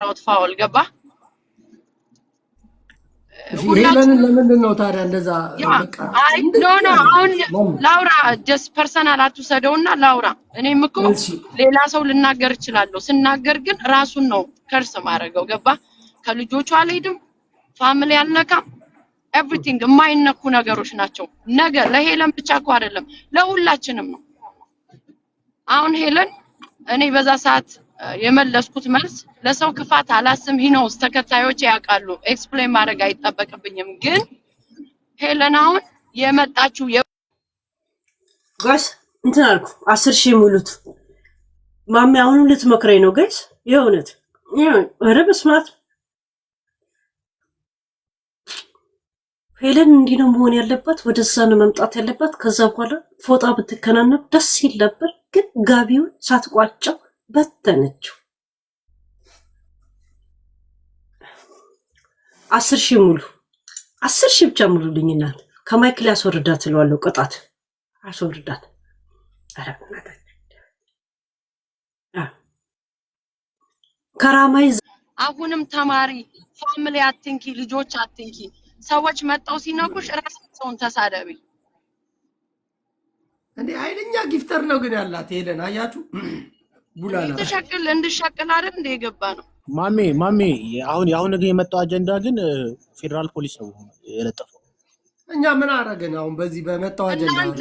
የሰራሁት ፋውል ገባ ሄለን ለምንድን ነው ታዲያ እንደዛ በቃ ኖ አሁን ላውራ ጀስት ፐርሰናል አትውሰደውና ላውራ እኔም እኮ ሌላ ሰው ልናገር እችላለሁ ስናገር ግን ራሱን ነው ከርስ ማረገው ገባ ከልጆቹ አልሄድም ፋሚሊ አልነካም ኤቭሪቲንግ የማይነኩ ነገሮች ናቸው ነገር ለሄለን ብቻ እኮ አይደለም ለሁላችንም ነው አሁን ሄለን እኔ በዛ ሰዓት የመለስኩት መልስ ለሰው ክፋት አላስም ሂኖስ ተከታዮች ያውቃሉ ኤክስፕሌን ማድረግ አይጣበቅብኝም ግን ሄለን አሁን የመጣችው ጋይስ እንትን አልኩ 10,000 ሙሉት ማሚ አሁን ልትመክረኝ ነው ጋይስ የእውነት ኧረ በስመ አብ ሄለን እንዲህ ነው መሆን ያለባት ወደዛ ነው መምጣት ያለባት ከዛ በኋላ ፎጣ ብትከናነብ ደስ ይል ነበር ግን ጋቢውን ሳትቋጨው በተነችው 10,000 ሙሉ 10,000 ብቻ ሙሉልኝና ከማይክል ያስወርዳት እለዋለሁ ቅጣት አስወርዳት አረጋጋታ ከራማይ አሁንም ተማሪ ፋሚሊ አትንኪ ልጆች አትንኪ ሰዎች መጣው ሲነኩሽ ራስዎን ተሳደቢ እንዴ አይደኛ ጊፍተር ነው ግን ያላት ሄለን አያችሁ ቡላላ እንድሸቅል አይደል እንደ የገባ ነው ማሜ አሁን ግን የመጣው አጀንዳ ግን ፌደራል ፖሊስ ነው የለጠፈው እኛ ምን አረጋን አሁን በዚህ በመጣው አጀንዳ ነው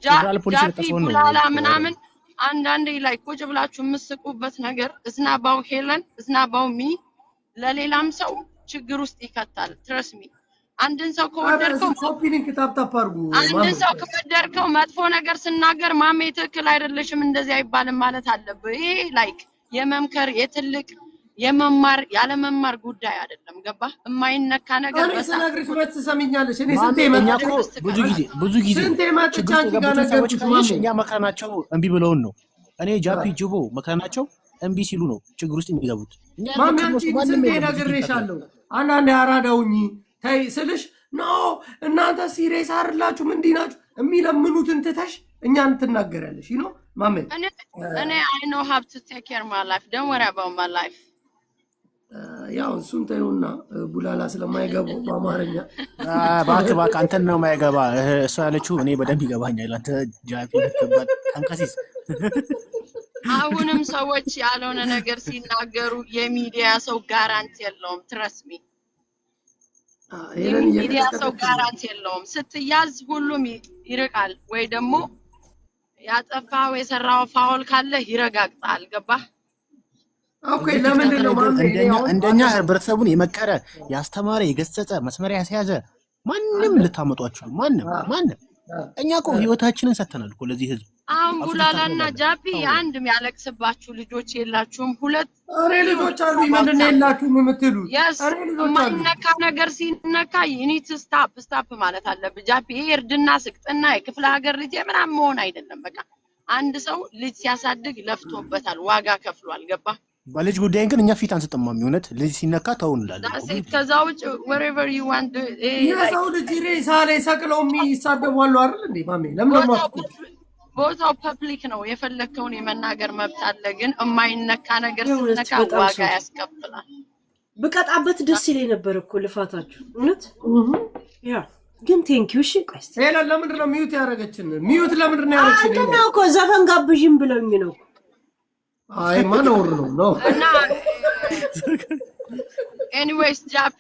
ፌደራል ፖሊስ የለጠፈው ነው ቡላላ ምናምን አንዳንዴ ላይ ቁጭ ብላችሁ መስቁበት ነገር እስናባው ሄለን እስናባው ሚ ለሌላም ሰው ችግር ውስጥ ይከታል ትረስ ሚ አንድን ሰው ከወደድከው ኮፒ ሊንክ ታፕ አድርጉ አንድን ሰው ከወደድከው መጥፎ ነገር ስናገር ማሜ ትክክል አይደለሽም እንደዚህ አይባልም ማለት አለብህ ይሄ ላይክ የመምከር የትልቅ የመማር ያለ መማር ጉዳይ አይደለም ገባ የማይነካ ነገር በሰናግሪሽ ወጥሰሚኛለሽ እኔ ስንቴ መጣኩ ብዙ ጊዜ ስንቴ መጥቻን ጋር ነገርኩሽ እኛ መከራናቸው እንቢ ብለውን ነው እኔ ጃፒ ጅቦ መከራናቸው እንቢ ሲሉ ነው ችግር ውስጥ የሚገቡት ማሚ አንቺ ስንቴ ነግሬሻለሁ አንዳንዴ አራዳውኝ ታይ ስልሽ ኖ እናንተ ሲሪየስ አይደላችሁም እንዲህ ናችሁ የሚለምኑትን ትተሽ እኛን ትናገራለሽ you know ማሚ እኔ I know how to take care of my life don't worry about my life ያው እሱን ተይውና ቡላላ ስለማይገባው በአማርኛ ባክ አንተን ነው የማይገባ እሷ ያለችው እኔ በደንብ ይገባኛል አንተ ጃፒ ልትባል አንከሲስ አሁንም ሰዎች ያልሆነ ነገር ሲናገሩ የሚዲያ ሰው ጋራንቲ የለውም trust me የሚዲያ ሰው ጋራንቲ የለውም ስትያዝ ሁሉም ይርቃል ወይ ደግሞ ያጠፋው የሰራው ፋውል ካለ ይረጋግጣል ገባ ኦኬ ለምንድን ነው እንደኛ ህብረተሰቡን የመከረ ያስተማረ የገሰጸ መስመር ያስያዘ ማንንም ልታመጧቸው ማንንም እኛ እኮ ህይወታችንን ሰተናል እኮ ለዚህ ህዝብ አሁን ቡላላና ጃፒ አንድ የሚያለቅስባችሁ ልጆች የላችሁም ሁለት አሬ ልጆች አሉ ምንድነው የላችሁም የምትሉ አሬ ልጆች አሉ ማንነካ ነገር ሲነካ you need to stop ማለት አለብህ ጃፒ ይሄ እርድና ስቅጥና የክፍለ ሀገር ልጅ ምናምን መሆን አይደለም በቃ አንድ ሰው ልጅ ሲያሳድግ ለፍቶበታል ዋጋ ከፍሏል ገባ በልጅ ጉዳይ ግን እኛ ፊት አንሰጥማም ይሆነት ልጅ ሲነካ ተውንላለን ከዛው wherever you want የሰው ልጅ ሬሳ ላይ ሰቅለው የሚሳደባሉ አይደል እንዴ ማሜ ለምን ነው ቦታው ፐብሊክ ነው የፈለከውን የመናገር መብት አለ ግን የማይነካ ነገር ሲነካ ዋጋ ያስከፍላል በቀጣበት ደስ ይለኝ ነበር እኮ ልፋታችሁ እውነት ያ ግን ቴንኪው እሺ ቆይ ሄለን ለምንድን ነው ሚዩት ያረጋችን ሚዩት ለምንድን ነው ያረጋችን አንተ ነው እኮ ዘፈን ጋብዥም ብለውኝ ነው አይ ማኖር ነው እና ኤኒዌይስ ጃፒ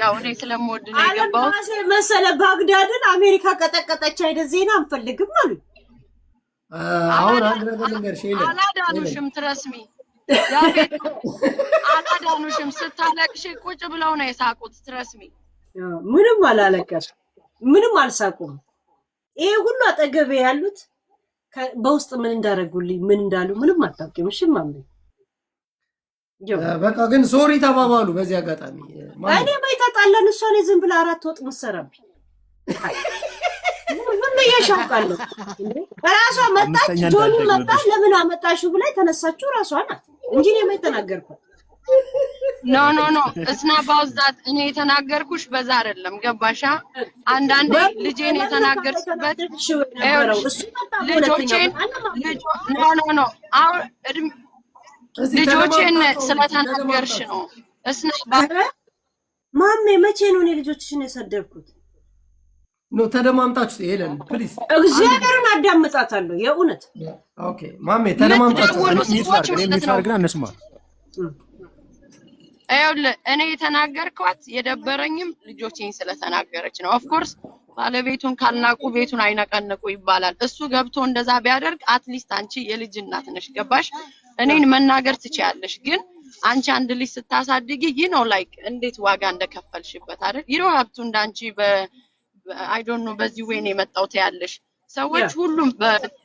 ያው እኔ ስለምወድ ነው የገባው መሰለ ባግዳድን አሜሪካ ቀጠቀጠች አይደ ዜና አንፈልግም አሉ አሁን አንድ ነገር ልንገርሽ ሄለን አላዳኑሽም ትረስሚ ያቤት አላዳኑሽም ስታለቅሽ ቁጭ ብለው ነው የሳቁት ትረስሚ ምንም አላለቀስ ምንም አልሳቁም ይሄ ሁሉ አጠገቤ ያሉት በውስጥ ምን እንዳረጉልኝ ምን እንዳሉ ምንም አታውቂም እሺ ማሚ በቃ ግን ሶሪ ተባባሉ በዚህ አጋጣሚ እኔ ባይታጣለን እሷ ላይ ዝም ብላ አራት ወጥ መሰራብኝ ምን ያሻውቃለሁ ራሷ መጣች ጆኒ መጣ ለምን አመጣሽው ብላ ተነሳችሁ ራሷ ናት እንጂ እኔ ማይተናገርኩት ኖ it's not about that እኔ የተናገርኩሽ በዛ አይደለም ገባሻ አንዳንዴ ልጄን የተናገርኩበት ልጆቼን ኖ አሁን ልጆቼን ስለተናገርሽ ነው እስና ማሜ መቼ ነው እኔ ልጆችሽን የሰደብኩት ኖ ተደማምጣችሁ ሄለን ፕሊዝ እግዚአብሔርን አዳምጣታለሁ የእውነት ኦኬ ማሜ ተደማምጣችሁ የሚታርግና እንስማ እኔ የተናገርኳት የደበረኝም ልጆቼን ስለተናገረች ነው ኦፍ ኮርስ ባለቤቱን ካልናቁ ቤቱን አይነቀንቁ ይባላል እሱ ገብቶ እንደዛ ቢያደርግ አትሊስት አንቺ የልጅ እናት ነሽ ገባሽ እኔን መናገር ትችያለሽ ግን አንቺ አንድ ልጅ ስታሳድጊ ነው ላይክ እንዴት ዋጋ እንደከፈልሽበት አይደል ይሮ ሀብቱ እንዳንቺ I don't know በዚህ ወይ ነው የመጣው ያለሽ ሰዎች ሁሉም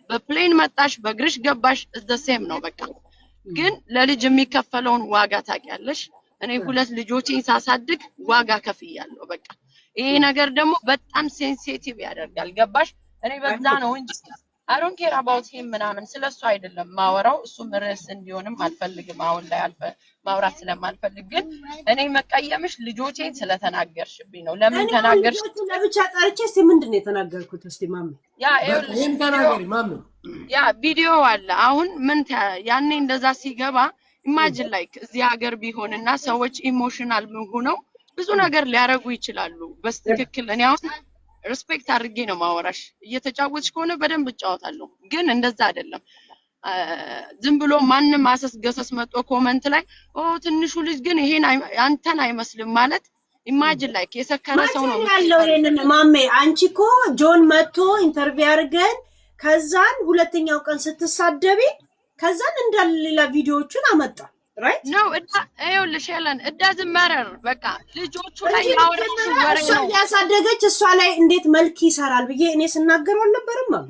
በፕሌን መጣሽ በግርሽ ገባሽ is the same ነው በቃ ግን ለልጅ የሚከፈለውን ዋጋ ታውቂያለሽ እኔ ሁለት ልጆቼን ሳሳድግ ዋጋ ከፍያለሁ በቃ ይሄ ነገር ደግሞ በጣም ሴንሲቲቭ ያደርጋል ገባሽ እኔ በዛ ነው እንጂ I don't care about him ምናምን ስለሱ አይደለም ማወራው እሱም ርዕስ እንዲሆንም አልፈልግም አሁን ላይ ማውራት ስለማልፈልግ ግን እኔ መቀየምሽ ልጆቼን ስለተናገርሽብኝ ነው ለምን ተናገርሽ ለብቻ ጠርቼ እስቲ ምንድነው የተናገርኩት እስቲ ማሚ ይሄን ተናገሪ ማሚ ቪዲዮ አለ አሁን ምን ያኔ እንደዛ ሲገባ ኢማጂን ላይክ እዚህ ሀገር ቢሆንና ሰዎች ኢሞሽናል ሆነው ብዙ ነገር ሊያረጉ ይችላሉ በስትክክል እኔ አሁን ሪስፔክት አድርጌ ነው ማወራሽ እየተጫወትሽ ከሆነ በደንብ እጫወታለሁ ግን እንደዛ አይደለም ዝም ብሎ ማንንም አሰስገሰስ መጥቶ ኮሜንት ላይ ትንሹ ልጅ ግን ይሄን አንተን አይመስልም ማለት ኢማጂን ላይክ የሰከረ ሰው ነው ያለው ይሄንን ማሜ አንቺ እኮ ጆን መጥቶ ኢንተርቪው አድርገን ከዛን ሁለተኛው ቀን ስትሳደቢ ከዛን እንዳለ ቪዲዮዎችን አመጣ right no ይኸውልሽ ሄለን doesn't matter በቃ ልጆቹ ላይ ያወራሽ ወሬ ነው ያሳደገች እሷ ላይ እንዴት መልክ ይሰራል ብዬ እኔ ስናገር አልነበረም ማሚ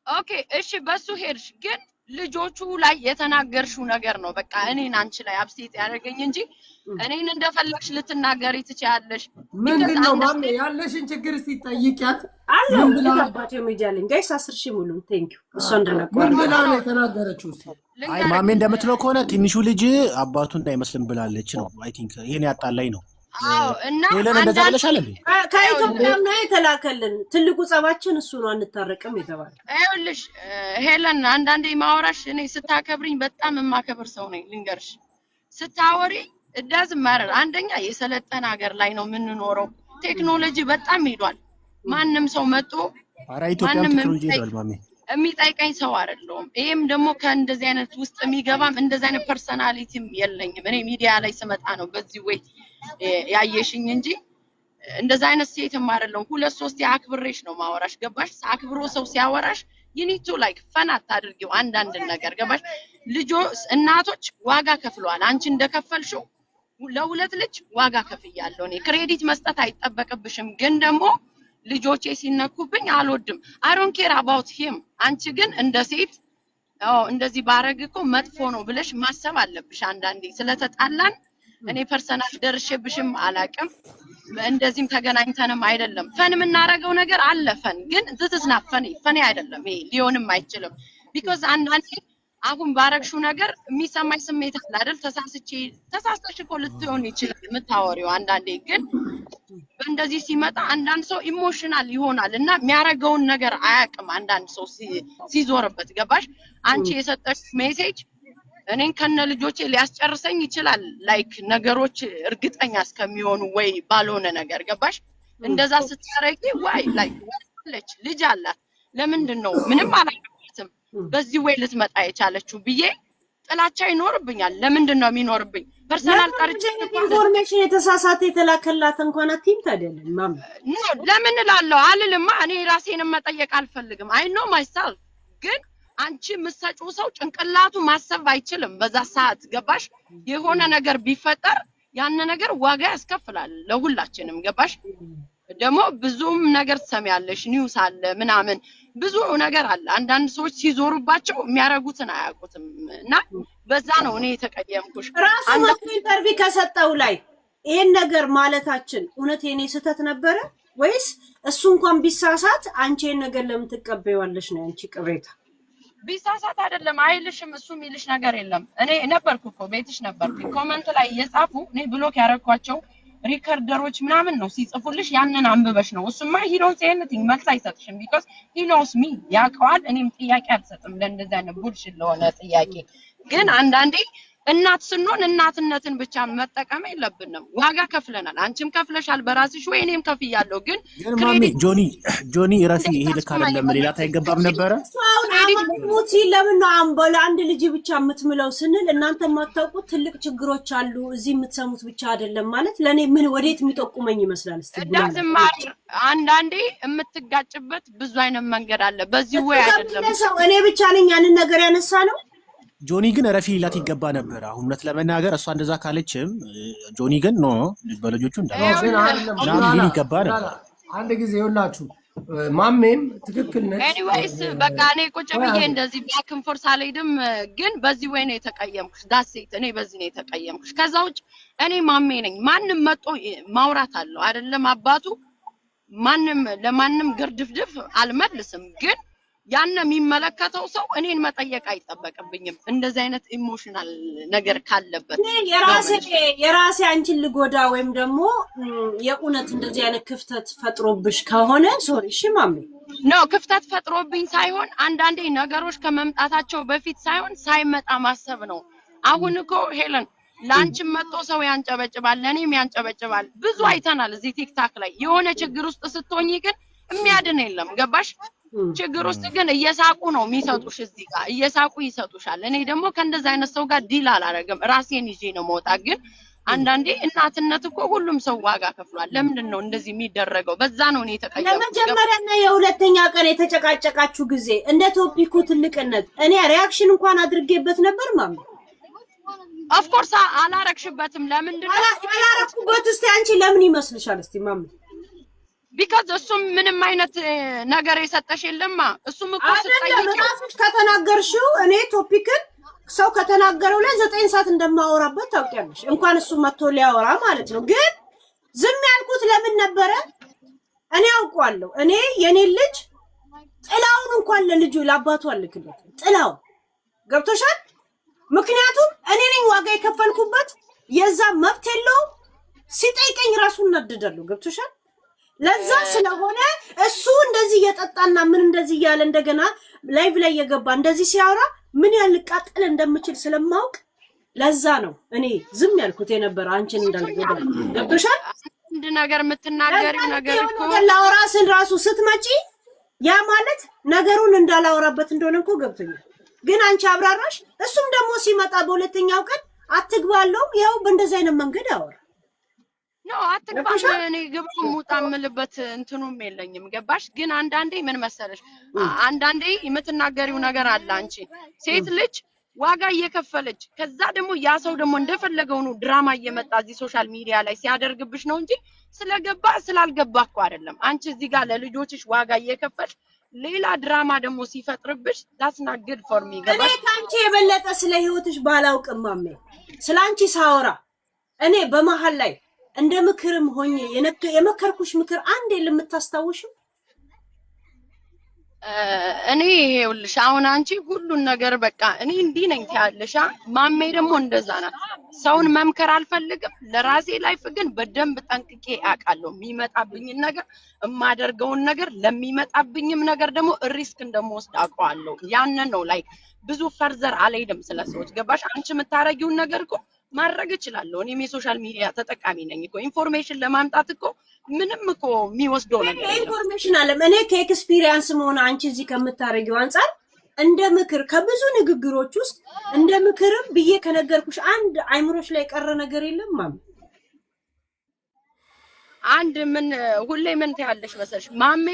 ኦኬ እሺ በሱ ሄድሽ ግን ልጆቹ ላይ የተናገርሽው ነገር ነው በቃ እኔን አንቺ ላይ አብሴት ያደርገኝ እንጂ እኔን እንደፈለግሽ ልትናገሪ ትችያለሽ ምንድነው ማሚ ያለሽን ችግር እስቲ ጠይቂያት ምን ብላ አባቴ ሚዲያለኝ ጋይስ 10,000 ሙሉ ቴንክ ዩ እሷ እንደነቀረ ምን ብላ ነው የተናገረችው እስቲ አይ ማሚ እንደምትለው ከሆነ ትንሹ ልጅ አባቱን እንዳይመስልም ብላለች ነው አይ ቲንክ ይሄን ያጣላይ ነው እና ሄለን እንደዛ ብለሻል እንዴ ከኢትዮጵያ ነው የተላከልን ትልቁ ጸባችን እሱ ነው አንታረቅም የተባለ አይልሽ ሄለን አንዳንዴ ማወራሽ እኔ ስታከብሪኝ በጣም የማከብር ሰው ነኝ ልንገርሽ ስታወሪ doesn't matter አንደኛ የሰለጠነ ሀገር ላይ ነው የምንኖረው ቴክኖሎጂ በጣም ሄዷል ማንንም ሰው መጥቶ አራ ኢትዮጵያ ቴክኖሎጂ ሄዷል ማሚ የሚጠይቀኝ ሰው አይደለም ይሄም ደግሞ ከእንደዚህ አይነት ውስጥ የሚገባም እንደዚህ አይነት ፐርሰናሊቲም የለኝም እኔ ሚዲያ ላይ ስመጣ ነው በዚህ ወይ ያየሽኝ እንጂ እንደዚህ አይነት ሴትም አይደለም ሁለት ሶስት ያክብሬሽ ነው ማወራሽ ገባሽ አክብሮ ሰው ሲያወራሽ you need to like ፈን አታድርጊው አንዳንድ ነገር ገባሽ ልጆች እናቶች ዋጋ ከፍለዋል አንቺ እንደከፈልሽው ለሁለት ልጅ ዋጋ ከፍያለሁ እኔ ክሬዲት መስጠት አይጠበቅብሽም ግን ደግሞ ልጆቼ ሲነኩብኝ አልወድም I don't care about him አንቺ ግን እንደ ሴት እንደዚህ ባረግኮ መጥፎ ነው ብለሽ ማሰብ አለብሽ አንዳንዴ ስለተጣላን እኔ ፐርሰናል ደርሼብሽም አላቅም እንደዚህም ተገናኝተንም አይደለም ፈን የምናረገው ነገር አለፈን ግን ዝትስና ፈን አይደለም ይሄ ሊሆንም አይችልም because አንዳንዴ አሁን ባረግሽው ነገር የሚሰማኝ ስሜት አለ አይደል ተሳስተሽ እኮ ልትሆን ይችላል የምታወሪው አንዳንዴ ግን እንደዚህ ሲመጣ አንዳንድ ሰው ኢሞሽናል ይሆናል እና የሚያረገውን ነገር አያቅም አንዳንድ ሰው ሲዞርበት ገባሽ አንቺ የሰጠሽ ሜሴጅ እኔን ከነ ልጆቼ ሊያስጨርሰኝ ይችላል ላይክ ነገሮች እርግጠኛ እስከሚሆኑ ወይ ባልሆነ ነገር ገባሽ እንደዛ ስትሰረቂ ወይ ላይክ ወለች ልጅ አላት ለምንድነው ምንም አላውቅም በዚህ ወይ ልትመጣ የቻለችው ብዬ ጥላቻ ይኖርብኛል ለምንድነው የሚኖርብኝ ፐርሰናል ጠርጭ ኢንፎርሜሽን የተሳሳተ የተላከላት እንኳን አትይምት አይደለም ማም ለምን እላለሁ አልልማ እኔ ራሴን መጠየቅ አልፈልግም I know myself ግን አንቺ ምሰጪው ሰው ጭንቅላቱ ማሰብ አይችልም በዛ ሰዓት ገባሽ የሆነ ነገር ቢፈጠር ያን ነገር ዋጋ ያስከፍላል ለሁላችንም ገባሽ ደግሞ ብዙም ነገር ትሰሚያለሽ ኒውስ አለ ምናምን ብዙ ነገር አለ አንዳንድ ሰዎች ሲዞሩባቸው የሚያረጉትን አያውቁትም እና በዛ ነው እኔ የተቀየምኩሽ ራሱ ኢንተርቪው ከሰጠው ላይ ይሄን ነገር ማለታችን እውነት የኔ ስህተት ነበረ ወይስ እሱ እንኳን ቢሳሳት አንቺ ይሄን ነገር ለምን ትቀበይዋለሽ ነው አንቺ ቅሬታ ቢሳሳት አይደለም አይልሽም እሱ የሚልሽ ነገር የለም እኔ ነበርኩ እኮ ቤትሽ ነበርኩ ኮሜንት ላይ የጻፉ እኔ ብሎክ ያረኳቸው ሪከርደሮች ምናምን ነው ሲጽፉልሽ ያንን አንብበሽ ነው እሱማ he don't say anything መልስ አይሰጥሽም because he knows me ያውቀዋል እኔም ጥያቄ አልሰጥም ለእንደዛ ነው ቡልሽት ለሆነ ጥያቄ ግን አንዳንዴ እናት ስንሆን እናትነትን ብቻ መጠቀም የለብንም። ዋጋ ከፍለናል። አንቺም ከፍለሻል በራስሽ ወይ እኔም ከፍያለሁ። ግን ማሜ ጆኒ ረፊ ይሄ ልክ አይደለም። ሌላ አይገባም ነበረ። ሙቲ ለምን ነው አምቦላ አንድ ልጅ ብቻ የምትምለው ስንል እናንተ የማታውቁት ትልቅ ችግሮች አሉ። እዚህ የምትሰሙት ብቻ አይደለም ማለት ለኔ ምን ወዴት የሚጠቁመኝ ይመስላል። ዳዝማር አንዳንዴ የምትጋጭበት ብዙ አይነት መንገድ አለ። በዚህ ወይ አይደለም እኔ ብቻ ነኝ ያንን ነገር ያነሳ ነው። ጆኒ ግን ረፊ ሊላት ይገባ ነበር። አሁን እውነት ለመናገር እሷ እንደዛ ካለችም ጆኒ ግን ኖ በልጆቹ እንዳለ ይገባ ነበር። አንድ ጊዜ ይኸውላችሁ ማሜም ትክክል ነች። ኤኒዌይስ በቃ እኔ ቁጭ ብዬ እንደዚህ ባክን ፎርስ አልሄድም። ግን በዚህ ወይ ነው የተቀየምኩሽ። ዳሴት እኔ በዚህ ነው የተቀየምኩሽ። ከዛ ውጭ እኔ ማሜ ነኝ። ማንም መጥቶ ማውራት አለው አይደለም አባቱ ማንም ለማንም ግርድፍድፍ አልመልስም። ግን ያን የሚመለከተው ሰው እኔን መጠየቅ አይጠበቅብኝም። እንደዚህ አይነት ኢሞሽናል ነገር ካለበት የራሴ አንቺን ልጎዳ ወይም ደግሞ የኡነት እንደዚህ አይነት ክፍተት ፈጥሮብሽ ከሆነ ሶሪ እሺ ማሚ ነው ክፍተት ፈጥሮብኝ ሳይሆን አንዳንዴ ነገሮች ከመምጣታቸው በፊት ሳይሆን ሳይመጣ ማሰብ ነው። አሁን እኮ ሄለን ላንቺም መጥቶ ሰው ያንጨበጭባል፣ ለኔም ያንጨበጭባል። ብዙ አይተናል እዚህ ቲክታክ ላይ። የሆነ ችግር ውስጥ ስትሆኚ ግን የሚያድን የለም ገባሽ? ችግር ውስጥ ግን እየሳቁ ነው የሚሰጡሽ። እዚህ ጋር እየሳቁ ይሰጡሻል። እኔ ደግሞ ከእንደዛ አይነት ሰው ጋር ዲል አላረግም። ራሴን ይዤ ነው መውጣ። ግን አንዳንዴ እናትነት እኮ ሁሉም ሰው ዋጋ ከፍሏል። ለምንድን ነው እንደዚህ የሚደረገው? በዛ ነው እኔ ተቀየምኩ። ለመጀመሪያና የሁለተኛ ቀን የተጨቃጨቃችሁ ጊዜ እንደ ቶፒኩ ትልቅነት እኔ ሪአክሽን እንኳን አድርጌበት ነበር ማሚ። ኦፍ ኮርስ አላረክሽበትም። ለምንድን ነው አላረኩበት? እስቲ አንቺ ለምን ይመስልሻል? እስቲ ማሚ ቢካዝ እሱም ምንም አይነት ነገር የሰጠሽ የለማ። እሱም እኮ ስትጠይቂ ከተናገርሽው እኔ ቶፒክን ሰው ከተናገረው ላይ 9 ሰዓት እንደማወራበት ታውቂያለሽ። እንኳን እሱ መጥቶ ሊያወራ ማለት ነው። ግን ዝም ያልኩት ለምን ነበረ? እኔ አውቀዋለሁ። እኔ የኔ ልጅ ጥላውን እንኳን ለልጁ ለአባቱ አልክለት ጥላው ገብቶሻል? ምክንያቱም እኔ ነኝ ዋጋ የከፈልኩበት። የዛ መብት የለውም። ሲጠይቀኝ ራሱን እናደዳለሁ። ገብቶሻል? ለዛ ስለሆነ እሱ እንደዚህ እየጠጣና ምን እንደዚህ እያለ እንደገና ላይቭ ላይ የገባ እንደዚህ ሲያወራ ምን ያልቃጥል እንደምችል ስለማውቅ ለዛ ነው እኔ ዝም ያልኩት የነበረ አንቺን እንዳልጎዳ። ገብቶሻል? አንድ ነገር የምትናገሪው ነገር እኮ ላውራስን ራሱ ስትመጪ ያ ማለት ነገሩን እንዳላወራበት እንደሆነ እኮ ገብቶኛል። ግን አንቺ አብራራሽ። እሱም ደግሞ ሲመጣ በሁለተኛው ቀን አትግባለው። ያው በእንደዚህ አይነት መንገድ አወራ ነው አትግባ። እኔ ግብሩ ሙጣምልበት እንትኑም የለኝም ገባሽ? ግን አንዳንዴ ምን መሰለሽ አንዳንዴ የምትናገሪው ነገር አለ። አንቺ ሴት ልጅ ዋጋ እየከፈለች ከዛ ደግሞ ያ ሰው ደግሞ እንደፈለገው ነው ድራማ እየመጣ እዚህ ሶሻል ሚዲያ ላይ ሲያደርግብሽ ነው እንጂ ስለገባ ስላልገባ እኮ አይደለም። አንቺ እዚህ ጋር ለልጆችሽ ዋጋ እየከፈልሽ ሌላ ድራማ ደግሞ ሲፈጥርብሽ that's not good for me ገባሽ? እኔ ካንቺ የበለጠ ስለ ህይወትሽ ባላውቅም ማሜ ስላንቺ ሳወራ እኔ በመሃል ላይ እንደ ምክርም ሆኜ የመከርኩሽ ምክር አንዴ ለምታስታውሽው እኔ ይኸውልሽ አሁን አንቺ ሁሉን ነገር በቃ እኔ እንዲህ ነኝ ታያለሽ። ማሜ ደግሞ እንደዛ ናት። ሰውን መምከር አልፈልግም። ለራሴ ላይፍ ግን በደንብ ጠንቅቄ አውቃለሁ። የሚመጣብኝን ነገር የማደርገውን ነገር ለሚመጣብኝም ነገር ደግሞ ሪስክ እንደምወስድ አውቀዋለሁ። ያንን ነው ላይክ ብዙ ፈርዘር አልሄድም ስለሰዎች ገባሽ? አንቺ የምታረጊውን ነገር እኮ ማድረግ እችላለሁ። እኔም የሶሻል ሚዲያ ተጠቃሚ ነኝ እኮ ኢንፎርሜሽን ለማምጣት እኮ ምንም እኮ የሚወስደው ነገር የለም። ኢንፎርሜሽን አለም እኔ ከኤክስፒሪየንስ መሆን አንቺ እዚህ ከምታረጊው አንፃር እንደ ምክር ከብዙ ንግግሮች ውስጥ እንደ ምክርም ብዬ ከነገርኩሽ አንድ አይምሮሽ ላይ ቀረ ነገር የለም ማም? አንድ ምን ሁሌ ምን ታያለሽ መሰለሽ ማሜ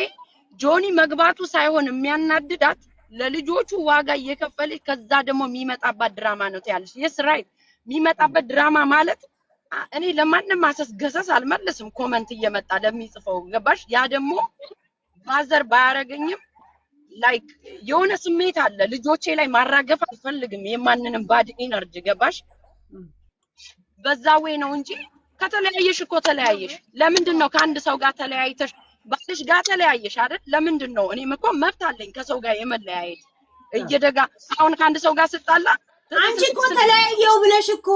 ጆኒ መግባቱ ሳይሆን የሚያናድዳት ለልጆቹ ዋጋ እየከፈለች ከዛ ደግሞ የሚመጣባት ድራማ ነው ታያለሽ። የስ ራይት የሚመጣበት ድራማ ማለት እኔ ለማንም ማሰስገሰስ አልመለስም። ኮመንት እየመጣ ለሚጽፈው ገባሽ? ያ ደግሞ ባዘር ባያረገኝም ላይክ የሆነ ስሜት አለ ልጆቼ ላይ ማራገፍ አልፈልግም። የማንንም ባድ ኢነርጂ ገባሽ? በዛ ወይ ነው እንጂ ከተለያየሽ እኮ ተለያየሽ። ለምንድን ነው ከአንድ ሰው ጋር ተለያይተሽ ባልሽ ጋር ተለያየሽ አይደል? ለምንድን ነው እኔም እኮ መብት አለኝ ከሰው ጋር የመለያየት እየደጋ አሁን ከአንድ ሰው ጋር ስጣላ አንቺ እኮ ተለያየው ብለሽ እኮ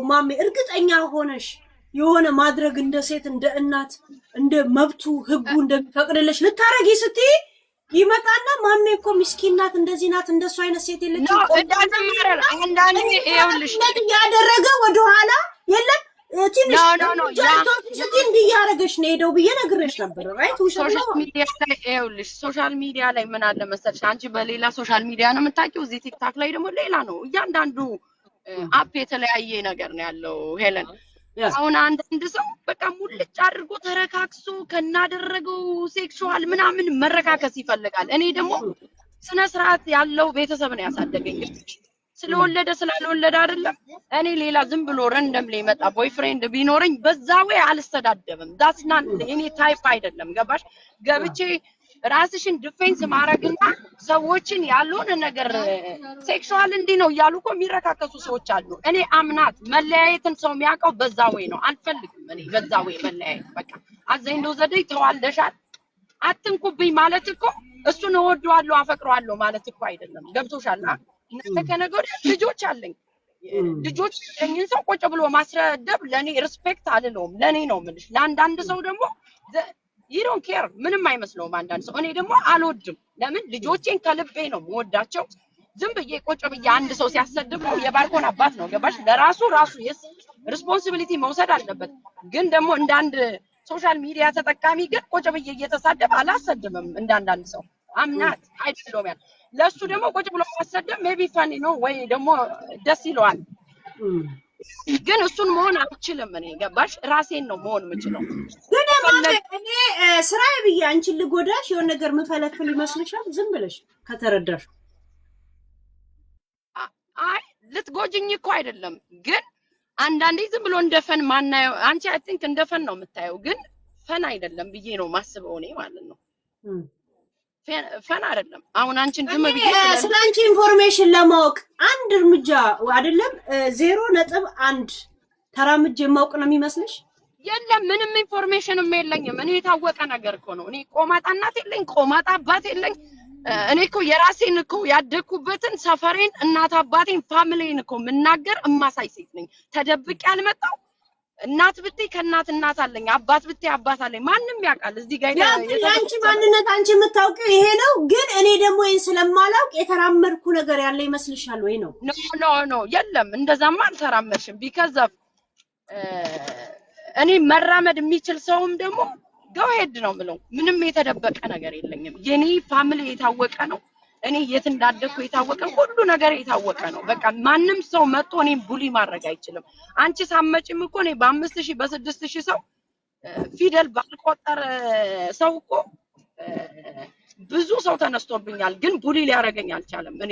ማሜ እርግጠኛ ሆነሽ የሆነ ማድረግ እንደ ሴት እንደ እናት እንደ መብቱ ህጉ እንደሚፈቅድልሽ ልታረጊ ስትይ ይመጣና ማሜ እኮ ምስኪን ናት እንደዚህ ናት እንደሱ አይነት ሴት የለችም አንዳንዴ ይኸውልሽ ያደረገ ወደኋላ የለም ትንሽ እንዲያረገሽ ነው ሄደው ብዬ ነግሬሽ ነበር። ራይት ሶሻል ሚዲያ ላይ ምን አለ መሰለሽ አንቺ በሌላ ሶሻል ሚዲያ ነው የምታውቂው፣ እዚህ ቲክታክ ላይ ደግሞ ሌላ ነው። እያንዳንዱ አፕ የተለያየ ነገር ነው ያለው ሄለን። አሁን አንድ ሰው በቃ ሙልጭ አድርጎ ተረካክሶ ከናደረገው ሴክሹዋል ምናምን መረካከስ ይፈልጋል። እኔ ደግሞ ስነ ስርዓት ያለው ቤተሰብ ነው ያሳደገኝ። ስለወለደ ስላልወለደ አይደለም። እኔ ሌላ ዝም ብሎ ረንደም ላይ መጣ ቦይፍሬንድ ቢኖረኝ በዛው አልስተዳደብም። ዳትስ ናት እኔ ታይፕ አይደለም። ገባሽ? ገብቼ ራስሽን ዲፌንስ ማድረግና ሰዎችን ያልሆነ ነገር ሴክሹዋል እንዲህ ነው እያሉ እኮ የሚረካከሱ ሰዎች አሉ። እኔ አምናት መለያየትን ሰው የሚያውቀው በዛው ነው። አልፈልግም እኔ በዛው መለያየት። በቃ አዘይንዶ ዘደይ ተዋልደሻል አትንኩብኝ ማለት እኮ እሱን እወደዋለሁ አፈቅረዋለሁ ማለት እኮ አይደለም። ገብቶሻል? እናንተ ከነገር ልጆች አለኝ ልጆች እኝን ሰው ቁጭ ብሎ ማስረደብ ለኔ ሪስፔክት አልለውም። ለኔ ነው የምልሽ። ለአንዳንድ ሰው ደግሞ you don't care ምንም አይመስለውም አንዳንድ ሰው። እኔ ደግሞ አልወድም። ለምን ልጆቼን ከልቤ ነው የምወዳቸው። ዝም ብዬ ቁጭ ብዬ አንድ ሰው ሲያሰድበው የባርኮን አባት ነው ገባሽ? ለራሱ ሪስፖንሲቢሊቲ መውሰድ አለበት። ግን ደግሞ እንደ አንድ ሶሻል ሚዲያ ተጠቃሚ ግን ቁጭ ብዬ እየተሳደብ አላሰድምም እንዳንዳንድ ሰው አምናት አይደለም ያለ ለሱ ደግሞ ቁጭ ብሎ ማሰደብ ሜቢ ፋኒ ነው ወይ ደግሞ ደስ ይለዋል። ግን እሱን መሆን አልችልም እኔ ገባሽ? ራሴን ነው መሆን የምችለው። ግን እኔ ስራዬ ብዬ አንቺን ልጎዳሽ የሆነ ነገር ምፈለፍል ይመስልሻል? ዝም ብለሽ ከተረዳሽ አይ ልትጎጂኝ እኮ አይደለም። ግን አንዳንዴ ዝም ብሎ እንደፈን ማናየው አንቺ አይ ቲንክ እንደፈን ነው የምታየው። ግን ፈን አይደለም ብዬ ነው ማስበው እኔ ማለት ነው። ፈን አይደለም። አሁን አንቺን ዝም ብዬ ስላንቺ ኢንፎርሜሽን ለማወቅ አንድ እርምጃ አይደለም 0.1 ተራምጄ ማወቅ ነው የሚመስልሽ? የለም ምንም ኢንፎርሜሽንም የለኝም። እኔ የታወቀ ነገር እኮ ነው። እኔ ቆማጣ እናት የለኝ፣ ቆማጣ አባት የለኝ። እኔ እኮ የራሴን እኮ ያደኩበትን ሰፈሬን እናት አባቴን ፋሚሊን እኮ የምናገር እማሳይ ሴት ነኝ። ተደብቄ አልመጣው። እናት ብትይ ከእናት እናት አለኝ፣ አባት ብትይ አባት አለኝ። ማንም ያውቃል እዚህ ጋር ያንቺ ማንነት አንቺ የምታውቂው ይሄ ነው። ግን እኔ ደግሞ ይሄን ስለማላውቅ የተራመድኩ ነገር ያለ ይመስልሻል ወይ ነው? ኖ የለም እንደዛማ አልተራመድሽም። ቢካዝ እኔ መራመድ የሚችል ሰውም ደግሞ ጎ ሄድ ነው የምለው። ምንም የተደበቀ ነገር የለኝም። የኔ ፋሚሊ የታወቀ ነው። እኔ የት እንዳደኩ የታወቀ ሁሉ ነገር የታወቀ ነው። በቃ ማንም ሰው መጥቶ እኔን ቡሊ ማድረግ አይችልም። አንቺ ሳመጪም እኮ እኔ በ5000 በ6000 ሰው ፊደል ባልቆጠረ ሰው እኮ ብዙ ሰው ተነስቶብኛል። ግን ቡሊ ሊያደርገኝ አልቻለም። እኔ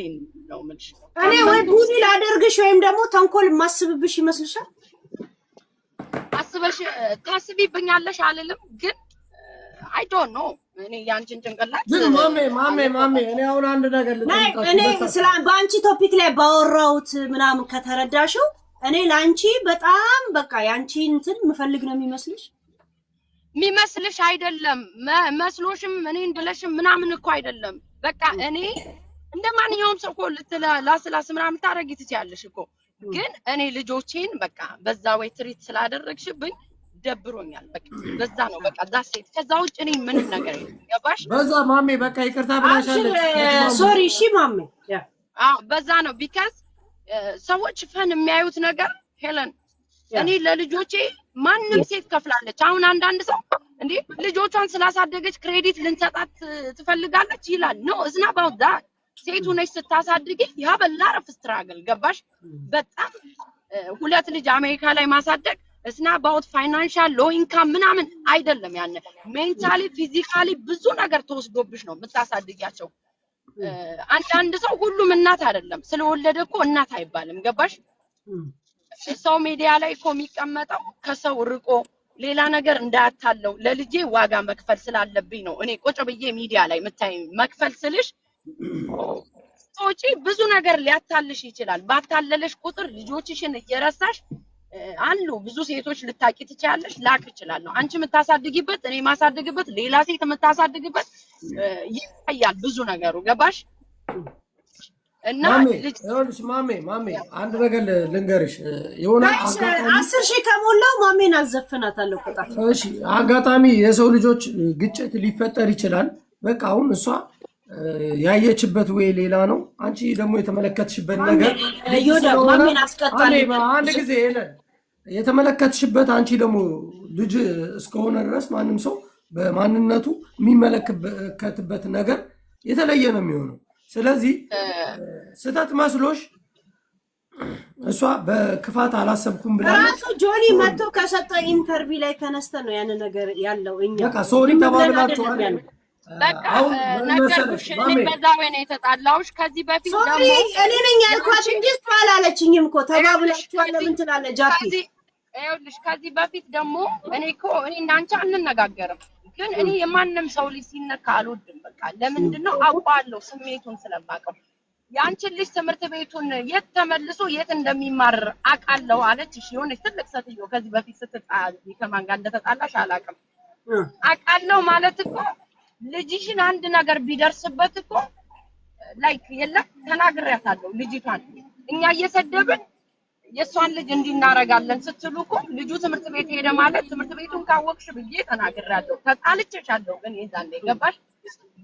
ነው የምልሽ። እኔ ወይ ቡሊ ላደርግሽ ወይም ደግሞ ተንኮል ማስብብሽ ይመስልሻል? አስበሽ ታስቢብኛለሽ አልልም። ግን I don't know እኔ ያንቺን ጭንቅላት ግን ማሜ እኔ አሁን አንድ ነገር ልጠይቃችሁ። እኔ በአንቺ ቶፒክ ላይ ባወራሁት ምናምን ከተረዳሽው እኔ ላንቺ በጣም በቃ ያንቺ እንትን ምፈልግ ነው የሚመስልሽ አይደለም። መስሎሽም እኔን ብለሽም ምናምን እኮ አይደለም። በቃ እኔ እንደማንኛውም ሰው እኮ ላስላስ ምናምን ታረጊ ትችያለሽ እኮ። ግን እኔ ልጆቼን በቃ በዛ ወይ ትሪት ስላደረግሽብኝ ደብሮኛል። በቃ በዛ ነው በቃ ዳሴት። ከዛ ውጭ እኔ ምንም ነገር የለም። ገባሽ? በዛ ማሜ በቃ ይቅርታ ብላሻለች። ሶሪ እሺ ማሜ። በዛ ነው ቢካዝ ሰዎች ፈን የሚያዩት ነገር ሄለን እኔ ለልጆቼ ማንም ሴት ከፍላለች። አሁን አንዳንድ ሰው እንዴ ልጆቿን ስላሳደገች ክሬዲት ልንሰጣት ትፈልጋለች ይላል። ኖ it's not about that። ሴቱ ነች ስታሳድጊ ያበላረፍ ስትራግል ገባሽ? በጣም ሁለት ልጅ አሜሪካ ላይ ማሳደግ it's not about financial low income ምናምን አይደለም። ያን ሜንታሊ ፊዚካሊ ብዙ ነገር ተወስዶብሽ ነው የምታሳድጊያቸው። አንዳንድ ሰው ሁሉም እናት አይደለም። ስለወለደ እኮ እናት አይባልም። ገባሽ? ሰው ሚዲያ ላይ እኮ የሚቀመጠው ከሰው ርቆ ሌላ ነገር እንዳያታለው ለልጄ ዋጋ መክፈል ስላለብኝ ነው። እኔ ቁጭ ብዬ ሚዲያ ላይ መታይ መክፈል ስልሽ ሶጪ ብዙ ነገር ሊያታልሽ ይችላል። ባታለለሽ ቁጥር ልጆችሽን እየረሳሽ አሉ ብዙ ሴቶች ልታቂ ትችያለሽ። ላክ ይችላል። አንቺ የምታሳድጊበት እኔ ማሳድግበት ሌላ ሴት የምታሳድግበት ይታያል ብዙ ነገሩ። ገባሽ? እና ማሜ አንድ ነገር ልንገርሽ። የሆነ 10,000 ከሞላው ማሜን አዘፍናታለሁ ቁጣት። እሺ አጋጣሚ የሰው ልጆች ግጭት ሊፈጠር ይችላል። በቃ አሁን እሷ ያየችበት ወይ ሌላ ነው። አንቺ ደግሞ የተመለከትሽበት ነገር ማሜን አስቀጣለኝ። አንድ ጊዜ የተመለከትሽበት አንቺ ደግሞ ልጅ እስከሆነ ድረስ ማንም ሰው በማንነቱ የሚመለከትበት ነገር የተለየ ነው የሚሆነው። ስለዚህ ስህተት መስሎሽ እሷ በክፋት አላሰብኩም ብላለች። ራሱ ጆኒ መጥቶ ከሰጠ ኢንተርቪው ላይ ተነስተ ነው ያን ነገር ያለው። እኛ በቃ ሶሪ ተባብላችኋል። በቃ ነገርኩሽ። እኔ በዛው ነው የተጣላሁሽ። ከዚህ በፊት ደግሞ እኔ ነኝ ያልኳት እንጂ አላለችኝም እኮ ተባብላችኋል። ለምን ትላለህ ጃፒ? ይኸውልሽ ከዚህ በፊት ደግሞ እኔ እንዳንቺ አንነጋገርም፣ ግን እኔ የማንም ሰው ልጅ ሲነካ አልወድም። በቃ ለምንድን ነው አውቃለሁ፣ ስሜቱን ስለማውቀው። ያንቺን ልጅ ትምህርት ቤቱን የት ተመልሶ የት እንደሚማር አውቃለሁ አለች። እሺ የሆነች ትልቅ ሴትዮ ከዚህ በፊት ስትጣላ ከማን ጋር እንደተጣላሽ አላውቅም። አውቃለሁ ማለት እኮ ልጅሽን አንድ ነገር ቢደርስበት እኮ ላይክ የለም ተናግሬያታለሁ። ልጅቷን እኛ እየሰደብን የሷን ልጅ እንዲናረጋለን ስትሉ እኮ ልጁ ትምህርት ቤት ሄደ ማለት ትምህርት ቤቱን ካወቅሽ ብዬ ተናግሬያለሁ። ተጣልቼሻለሁ ግን ይዛል ገባሽ?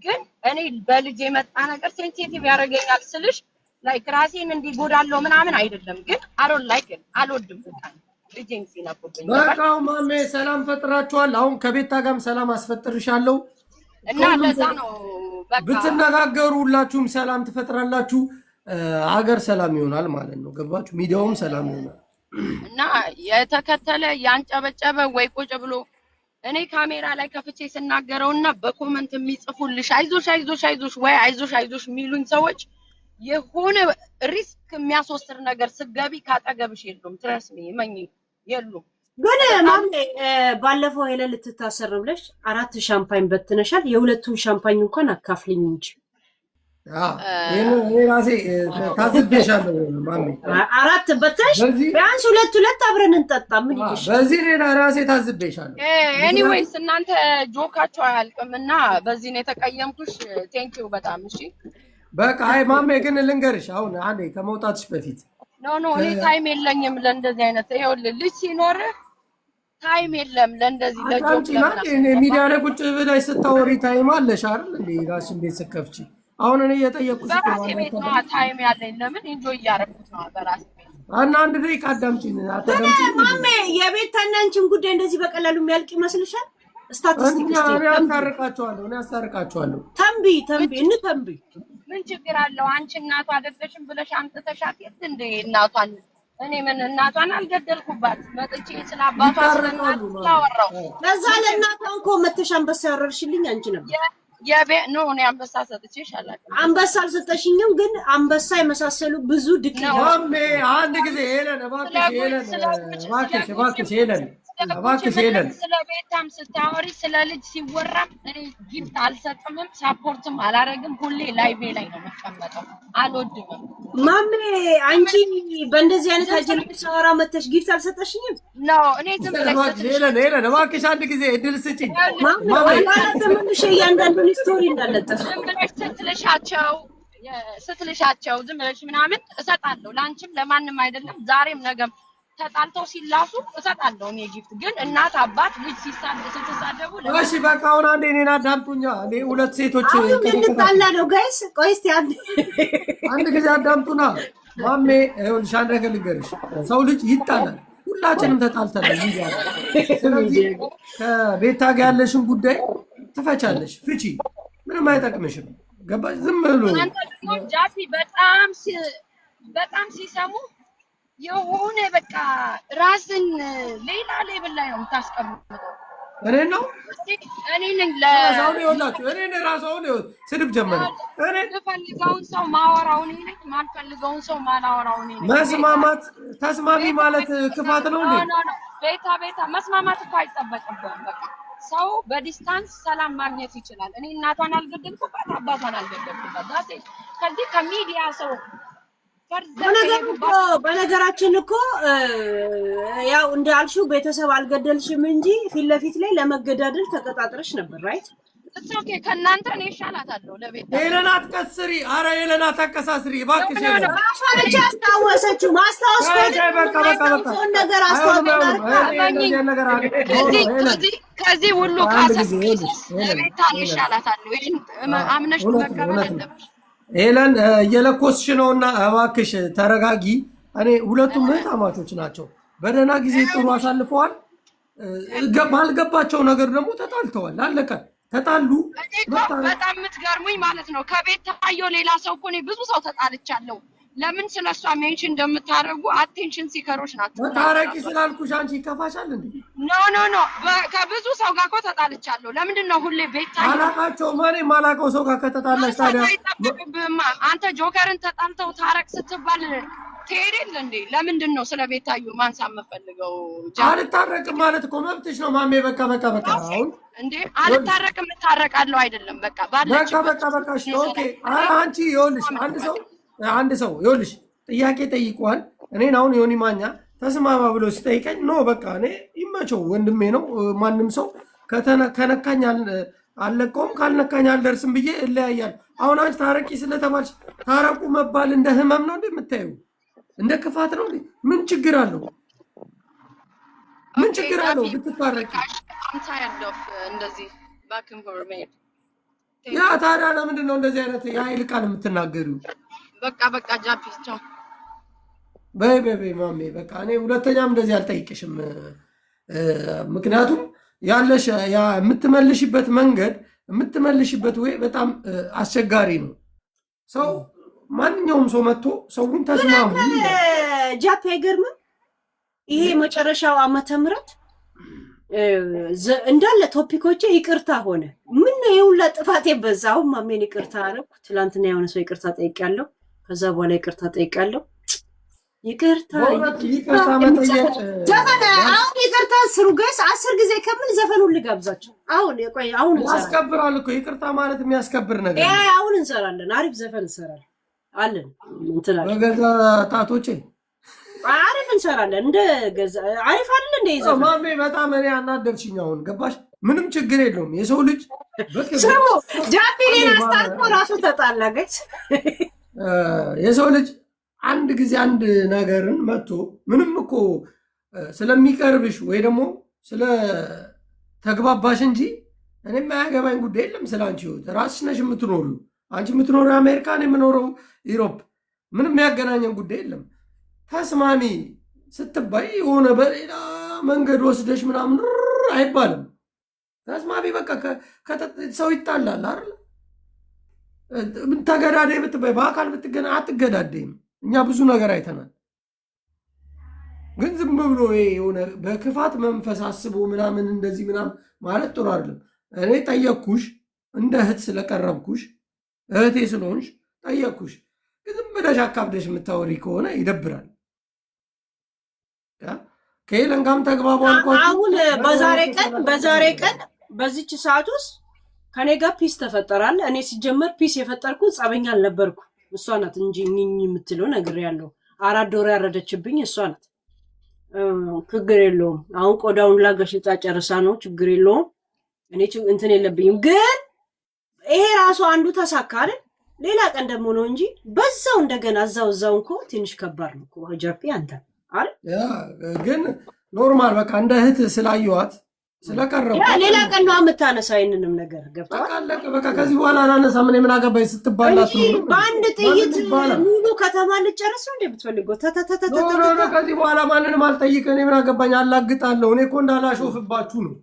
ግን እኔ በልጅ የመጣ ነገር ሴንሲቲቭ ያደርገኛል ስልሽ ላይክ ራሴን እንዲጎዳለው ምናምን አይደለም። ግን አሮን ላይክ አልወድም በቃ ልጄን ሲነኩብኝ። በቃው ማሜ ሰላም ፈጥራችኋል። አሁን ከቤታ ጋርም ሰላም አስፈጥርሻለሁ እና ለዛ ነው በቃ ብትነጋገሩ ሁላችሁም ሰላም ትፈጥራላችሁ። ሀገር ሰላም ይሆናል ማለት ነው። ገባችሁ? ሚዲያውም ሰላም ይሆናል። እና የተከተለ ያንጨበጨበ ወይ ቁጭ ብሎ እኔ ካሜራ ላይ ከፍቼ ስናገረውና በኮመንት የሚጽፉልሽ አይዞሽ አይዞሽ አይዞሽ ወይ አይዞሽ አይዞሽ የሚሉኝ ሰዎች የሆነ ሪስክ የሚያስወስድ ነገር ስገቢ ካጠገብሽ የሉም። ትረስ ሚ መኝ የሉም። ግን ማሜ ባለፈው ሄለ ልትታሰር ብለሽ 4 ሻምፓኝ በትነሻል። የሁለቱም ሻምፓኝ እንኳን አካፍልኝ እንጂ ራሴ ታዝቤሻለሁ ማሜ። 4 በትነሽ ቢያንስ 2 አብረን እንጠጣ። ምን ይልሽ? በዚህ ራሴ ታዝቤሻለሁ። ኤኒዌይስ እናንተ ጆካችሁ አያልቅምና በዚህ ነው የተቀየምኩሽ። ቴንኪው በጣም እሺ። በቃ አይ ማሜ ግን ልንገርሽ አሁን አንዴ ከመውጣትሽ በፊት ኖ እኔ ታይም የለኝም ለእንደዚህ አይነት ይኸውልህ ልጅ ሲኖርህ ታይም የለም ለእንደዚህ ለጆክ ለምን ሚዲያ ላይ ቁጭ ብለሽ ስታወሪ ታይም አለሽ አይደል እንዴ? ራስሽን ቤት ስትከፍቺ አሁን እኔ እየጠየኩሽ ነው ማለት ነው። ታይም ያለኝ ለምን ኢንጆይ እያደረኩት ነው በራሴ ቤት። እና አንድ ደቂቃ አዳምጪኝ አዳምጪኝ ማሜ። የቤታና አንቺን ጉዳይ እንደዚህ በቀላሉ የሚያልቅ ይመስልሻል? ስታቲስቲክስ እኔ አስታርቃቸዋለሁ። ተንቢ እንተንቢ ምን ችግር አለው? አንቺ እናቷ አይደለሽም ብለሽ አምጥተሻት የት እንደ እናቷን እኔ ምን እናቷን አልገደልኩባት መጥቼ ስለ አባቷ ስለናቷ ታወራው። ለዛ ለእናቷን እኮ መተሽ አንበሳ ያወረርሽልኝ አንቺ ነበር። ኖ እኔ አንበሳ ሰጥቼሽ አላውቅም። አንበሳ አልሰጠሽኝም፣ ግን አንበሳ የመሳሰሉ ብዙ ድቅ ማሜ አንድ ጊዜ ሄለን እባክሽ ሄለን ስለ ቤታም ስታወሪ ስለ ልጅ ሲወራም እኔ ጊፍት አልሰጥምም ሳፖርትም አላረግም። ሁሌ ላይቬ ላይ ነው የምቀመጠው፣ አልወድም። ማሜ አንቺ በእንደዚህ አይነት አጀንዳ ሳወራ መተሽ ጊፍት አልሰጠሽኝም? ኖ እኔ ዝም ብለሽ ሄለን እባክሽ አንድ ጊዜ እድል ስጪኝ። ማሜ ተመልሼ እያንዳንዱን ስቶሪ እንዳለጠፍ ዝም ብለሽ ስትልሻቸው ዝም ብለሽ ምናምን እሰጣለሁ። ለአንቺም ለማንም አይደለም ዛሬም ነገም ተጣልተው ሲላሱ እሰጣለሁ እኔ ጊፍት። ግን እናት አባት ልጅ ስትሳደቡ እሺ በቃ አሁን አንዴ እኔን አዳምጡኛ። እኔ ሁለት ሴቶች እንጣላ ነው ጋይስ። ቆይ እስቲ አንድ ጊዜ አዳምጡና ማሜ ይኸውልሽ አንድ ነገር ልንገርሽ። ሰው ልጅ ይጣላል፣ ሁላችንም ተጣልተናል። ስለዚህ ከቤታ ጋር ያለሽን ጉዳይ ትፈቻለሽ፣ ፍቺ። ምንም አይጠቅምሽም። ገባሽ? ዝም ብሎ አንተ ደግሞ ጃፒ በጣም ሲሰሙ የሆነ በቃ ራስን ሌላ ሌብል ላይ ነው የምታስቀምጠው። እኔ ነው እኔ ነኝ ለራሳው ይወላችሁ እኔ ነኝ ራሳው ነው ስድብ ጀመረ። እኔ ፈልገውን ሰው ማወራው እኔ ነኝ፣ ማልፈልገውን ሰው ማላወራው እኔ ነኝ። መስማማት ተስማሚ ማለት ክፋት ነው እንዴ? ቤታ መስማማት እኮ አይጠበቅብህም። በቃ ሰው በዲስታንስ ሰላም ማግኘት ይችላል። እኔ እናቷን አልገደልኩባት፣ አባቷን አልገደልኩባት። ዳሴ ከዚህ ከሚዲያ ሰው በነገራችን እኮ ያው እንዳልሽው ቤተሰብ አልገደልሽም እንጂ ፊት ለፊት ላይ ለመገዳደል ተቀጣጥረሽ ነበር ራይት? ኦኬ ከእናንተ እኔ እሻላታለሁ ለቤት ሄለን አትቀስሪ። ኧረ ሄለን አታቀሳስሪ እባክሽ። ሄለን ራሷ ነች ያስታወሰችው። ማስታወስ በቃ ነገር አስታወሰ እመኚኝ ከዚህ ሁሉ ካሰብኩሽ ለቤታ ይሻላታል። ይሄን አምነሽ መቀበል አለብሽ። ሄለን እየለኮስሽ ነውና እባክሽ ተረጋጊ። እኔ ሁለቱም እህታማቾች ናቸው። በደህና ጊዜ ጥሩ አሳልፈዋል። ባልገባቸው ነገር ደግሞ ተጣልተዋል። አለቀ። ተጣሉ። በጣም የምትገርሙኝ ማለት ነው ከቤታዮ ሌላ ሰው እኮ እኔ ብዙ ሰው ተጣልቻለሁ። ለምን ስለሷ ሜንሽን እንደምታደርጉ አቴንሽን ሲከሮች ናቸው። ታረቂ ስላልኩሽ አንቺ ይከፋሻል እንዴ? ኖ ከብዙ ሰው ጋር እኮ ተጣልቻለሁ። ለምንድን ነው ሁሌ ቤታዮ አላቃቸው ማኔ ማላቀው ሰው ጋር ከተጣላሽ ታዲያ አንተ ጆከርን ተጣልተው ታረቅ ስትባል ትሄዳለህ እንዴ? ለምንድን ነው ስለ ቤታዮ ማንሳት የምፈልገው? አልታረቅም ማለት እኮ መብትሽ ነው ማሜ። በቃ አሁን እንዴ አልታረቅም እታረቃለሁ አይደለም። በቃ ባለች በቃ እሺ ኦኬ። አንቺ ይኸውልሽ አንድ ሰው ይኸውልሽ ጥያቄ ጠይቋል። እኔን አሁን ዮኒ ማኛ ተስማማ ብሎ ሲጠይቀኝ ኖ በቃ እኔ ይመቸው ወንድሜ ነው። ማንም ሰው ከነካኝ አልለቀውም ካልነካኝ አልደርስም ብዬ እለያያለሁ። አሁን አንቺ ታረቂ ስለተባልሽ ታረቁ መባል እንደ ህመም ነው እንዴ የምታየው? እንደ ክፋት ነው እንዴ? ምን ችግር አለው? ምን ችግር አለው ብትታረቂ? እንደዚህ ያ ታዲያ ለምንድን ነው እንደዚህ አይነት የኃይል ቃል የምትናገሪው? በቃ ጃፒስ ቻው በይ ማሜ በቃ እኔ ሁለተኛም እንደዚህ አልጠይቅሽም። ምክንያቱም ያለሽ የምትመልሽበት መንገድ የምትመልሽበት ወይ በጣም አስቸጋሪ ነው። ሰው ማንኛውም ሰው መጥቶ ሰውን ተስማሙ ጃፒ አይገርምም? ይሄ መጨረሻው ዓመተ ምህረት እንዳለ ቶፒኮቼ ይቅርታ ሆነ። ምን ነው የሁላ ጥፋቴ በዛ። አሁን ማሜን ይቅርታ አደረኩ። ትላንትና የሆነ ሰው ይቅርታ ጠይቄያለሁ። ከዛ በኋላ ይቅርታ ጠይቄያለሁ። ይቅርታ ስሩ ጋይስ። 10 ጊዜ ከምን ዘፈኑን ልጋብዛቸው? አሁን ያስከብራል እኮ ይቅርታ ማለት የሚያስከብር ነገር። አሁን እንሰራለን። አሪፍ ዘፈን እንሰራለን አለን። እንትላለን በገዛ ጣቶቼ አሪፍ እንሰራለን። እንደ ገዛ አሪፍ አይደል እንደ ይዘው ማሜ በጣም እኔ አናደርሽኝ። አሁን ገባሽ? ምንም ችግር የለውም። የሰው ልጅ ስሙ ጃፒኔን አስታርቆ ራሱ ተጣላ ጋይስ። የሰው ልጅ አንድ ጊዜ አንድ ነገርን መጥቶ ምንም እኮ ስለሚቀርብሽ ወይ ደግሞ ስለ ተግባባሽ እንጂ እኔ የማያገባኝ ጉዳይ የለም። ስለ አንቺ ህይወት ራስሽ ነሽ የምትኖሩ። አንቺ የምትኖረው አሜሪካ፣ እኔ የምኖረው ዩሮፕ። ምንም ያገናኘን ጉዳይ የለም። ተስማሚ ስትባይ የሆነ በሌላ መንገድ ወስደሽ ምናምን አይባልም። ተስማሚ በቃ ሰው ይጣላል አይደል? ተገዳዳይ ብትባይ በአካል አትገዳደይም። እኛ ብዙ ነገር አይተናል። ግን ዝም ብሎ የሆነ በክፋት መንፈስ አስቦ ምናምን እንደዚህ ምናምን ማለት ጥሩ አይደለም። እኔ ጠየቅኩሽ እንደ እህት ስለቀረብኩሽ እህቴ ስለሆንሽ ጠየቅኩሽ። ዝም ብለሽ አካብደሽ የምታወሪ ከሆነ ይደብራል። ከሄለን ጋርም ተግባቡ አልኳችሁ። አሁን በዛሬ ቀን በዚች ሰዓት ውስጥ ከኔ ጋር ፒስ ተፈጠራል። እኔ ሲጀመር ፒስ የፈጠርኩት ጸበኛ አልነበርኩ። እሷ ናት እንጂ ኝኝ የምትለው ነገር ያለው 4 ዶሮ ያረደችብኝ እሷ ናት። ችግር የለውም። አሁን ቆዳውን ላገሽጣ ጨርሳ ነው። ችግር የለውም። እኔ እንትን የለብኝም። ግን ይሄ ራሱ አንዱ ተሳካ አይደል? ሌላ ቀን ደግሞ ነው እንጂ በዛው እንደገና እዛው እንኮ ትንሽ ከባድ ነው እኮ ጃፒ አንተ አይደል? ግን ኖርማል በቃ እንደ እህት ስላየዋት ስለቀረበ ሌላ ቀን ነው የምታነሳው። ይሄንንም ነገር ገብቷል። በቃ ከዚህ በኋላ አላነሳም። እኔ ምን አገባኝ ስትባላት ነው። በአንድ ጥይት ሙሉ ከተማ ልጨርስ ነው እንደምትፈልገው። ከዚህ በኋላ ማንንም አልጠይቅ። እኔ ምን አገባኝ? አላግጣለሁ። እኔ እኮ እንዳላሾፍባችሁ ነው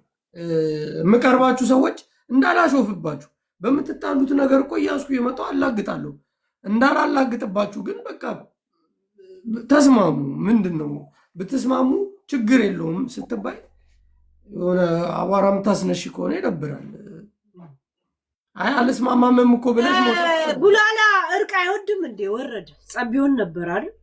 የምቀርባችሁ ሰዎች፣ እንዳላሾፍባችሁ በምትጣሉት ነገር እኮ እያስኩ የመጣው አላግጣለሁ። እንዳላላግጥባችሁ ግን በቃ ተስማሙ። ምንድን ነው ብትስማሙ ችግር የለውም ስትባይ የሆነ አቧራ የምታስነሽ ከሆነ ይደብራል። አይ አልስማማምም እኮ ብለሽ ቡላላ እርቅ አይወድም እንዴ? ወረደ ጸቢውን ነበር አይደል?